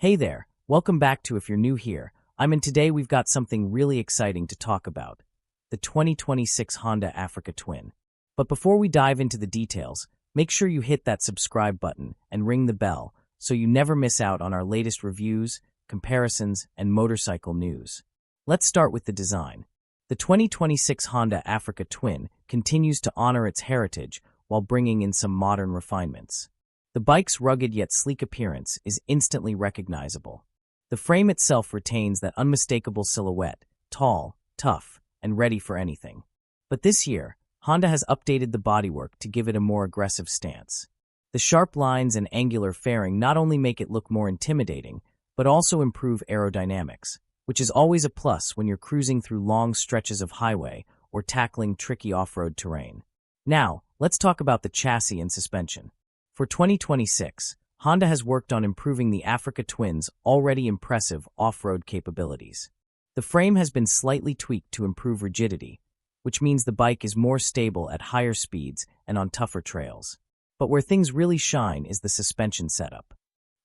Hey there, welcome back to If You're New Here. Today we've got something really exciting to talk about, the 2026 Honda Africa Twin. But before we dive into the details, make sure you hit that subscribe button and ring the bell so you never miss out on our latest reviews, comparisons, and motorcycle news. Let's start with the design. The 2026 Honda Africa Twin continues to honor its heritage while bringing in some modern refinements. The bike's rugged yet sleek appearance is instantly recognizable. The frame itself retains that unmistakable silhouette, tall, tough, and ready for anything. But this year, Honda has updated the bodywork to give it a more aggressive stance. The sharp lines and angular fairing not only make it look more intimidating, but also improve aerodynamics, which is always a plus when you're cruising through long stretches of highway or tackling tricky off-road terrain. Now, let's talk about the chassis and suspension. For 2026, Honda has worked on improving the Africa Twin's already impressive off-road capabilities. The frame has been slightly tweaked to improve rigidity, which means the bike is more stable at higher speeds and on tougher trails. But where things really shine is the suspension setup.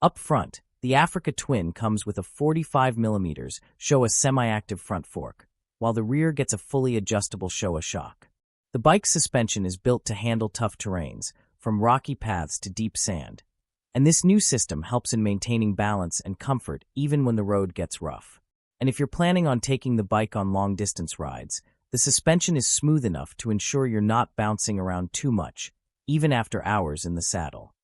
Up front, the Africa Twin comes with a 45mm Showa semi-active front fork, while the rear gets a fully adjustable Showa shock. The bike's suspension is built to handle tough terrains, from rocky paths to deep sand, and this new system helps in maintaining balance and comfort even when the road gets rough. And if you're planning on taking the bike on long-distance rides, the suspension is smooth enough to ensure you're not bouncing around too much, even after hours in the saddle.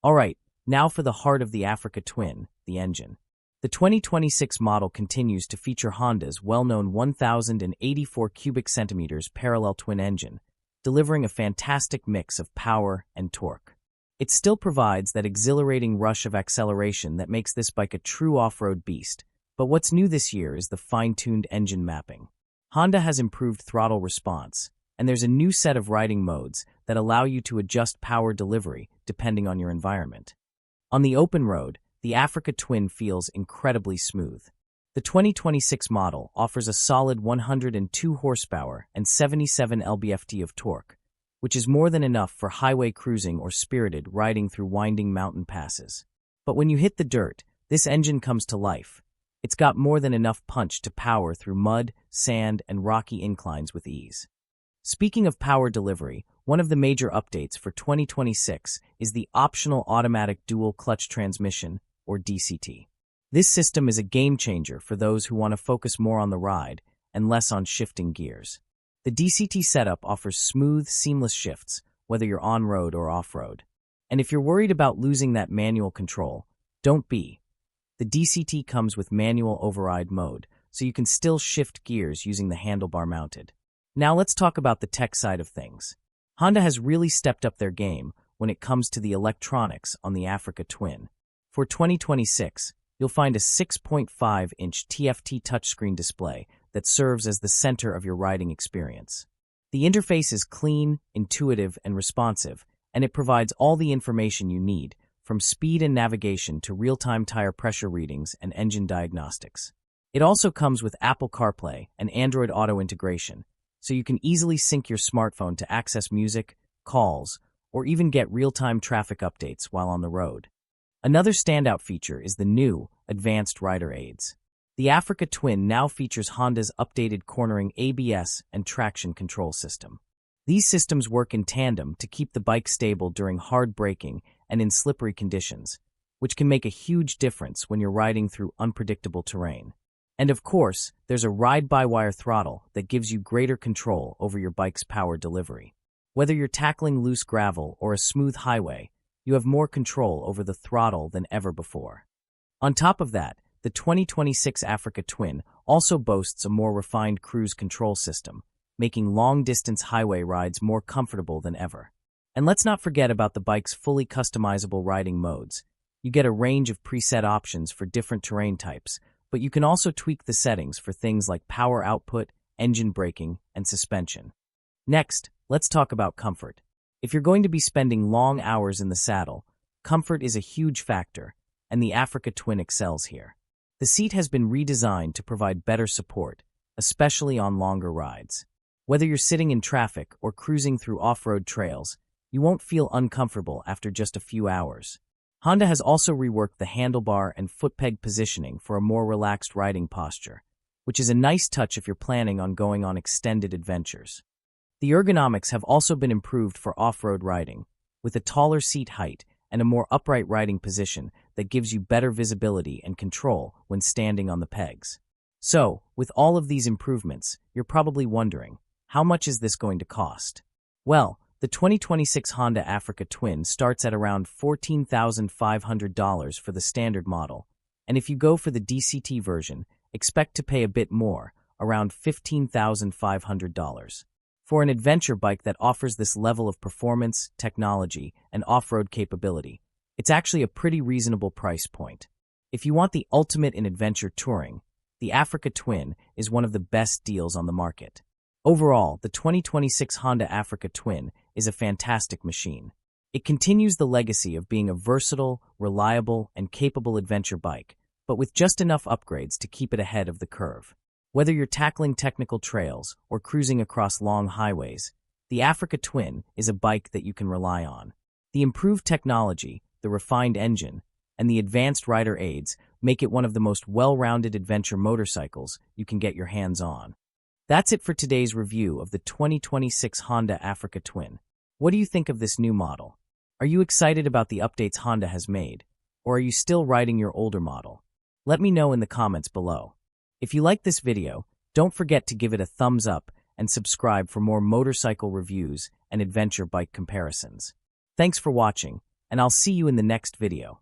Alright, now for the heart of the Africa Twin, the engine. The 2026 model continues to feature Honda's well-known 1,084 cubic centimeters parallel twin engine, delivering a fantastic mix of power and torque. It still provides that exhilarating rush of acceleration that makes this bike a true off-road beast, but what's new this year is the fine-tuned engine mapping. Honda has improved throttle response, and there's a new set of riding modes that allow you to adjust power delivery depending on your environment. On the open road, the Africa Twin feels incredibly smooth. The 2026 model offers a solid 102 horsepower and 77 lb-ft of torque, which is more than enough for highway cruising or spirited riding through winding mountain passes. But when you hit the dirt, this engine comes to life. It's got more than enough punch to power through mud, sand, and rocky inclines with ease. Speaking of power delivery, one of the major updates for 2026 is the optional automatic dual clutch transmission, or DCT. This system is a game-changer for those who want to focus more on the ride and less on shifting gears. The DCT setup offers smooth, seamless shifts, whether you're on-road or off-road. And if you're worried about losing that manual control, don't be. The DCT comes with manual override mode, so you can still shift gears using the handlebar mounted. Now let's talk about the tech side of things. Honda has really stepped up their game when it comes to the electronics on the Africa Twin. For 2026, you'll find a 6.5-inch TFT touchscreen display that serves as the center of your riding experience. The interface is clean, intuitive, and responsive, and it provides all the information you need, from speed and navigation to real-time tire pressure readings and engine diagnostics. It also comes with Apple CarPlay and Android Auto integration, so you can easily sync your smartphone to access music, calls, or even get real-time traffic updates while on the road. Another standout feature is the new Advanced Rider Aids. The Africa Twin now features Honda's updated cornering ABS and traction control system. These systems work in tandem to keep the bike stable during hard braking and in slippery conditions, which can make a huge difference when you're riding through unpredictable terrain. And of course, there's a ride-by-wire throttle that gives you greater control over your bike's power delivery. Whether you're tackling loose gravel or a smooth highway, you have more control over the throttle than ever before. On top of that, the 2026 Africa Twin also boasts a more refined cruise control system, making long-distance highway rides more comfortable than ever. And let's not forget about the bike's fully customizable riding modes. You get a range of preset options for different terrain types, but you can also tweak the settings for things like power output, engine braking, and suspension. Next, let's talk about comfort. If you're going to be spending long hours in the saddle, comfort is a huge factor, and the Africa Twin excels here. The seat has been redesigned to provide better support, especially on longer rides. Whether you're sitting in traffic or cruising through off-road trails, you won't feel uncomfortable after just a few hours. Honda has also reworked the handlebar and foot peg positioning for a more relaxed riding posture, which is a nice touch if you're planning on going on extended adventures. The ergonomics have also been improved for off-road riding, with a taller seat height and a more upright riding position that gives you better visibility and control when standing on the pegs. So, with all of these improvements, you're probably wondering, how much is this going to cost? Well, the 2026 Honda Africa Twin starts at around $14,500 for the standard model, and if you go for the DCT version, expect to pay a bit more, around $15,500. For an adventure bike that offers this level of performance, technology, and off-road capability, it's actually a pretty reasonable price point. If you want the ultimate in adventure touring, the Africa Twin is one of the best deals on the market. Overall, the 2026 Honda Africa Twin is a fantastic machine. It continues the legacy of being a versatile, reliable, and capable adventure bike, but with just enough upgrades to keep it ahead of the curve. Whether you're tackling technical trails or cruising across long highways, the Africa Twin is a bike that you can rely on. The improved technology, the refined engine, and the advanced rider aids make it one of the most well-rounded adventure motorcycles you can get your hands on. That's it for today's review of the 2026 Honda Africa Twin. What do you think of this new model? Are you excited about the updates Honda has made, or are you still riding your older model? Let me know in the comments below. If you like this video, don't forget to give it a thumbs up and subscribe for more motorcycle reviews and adventure bike comparisons. Thanks for watching, and I'll see you in the next video.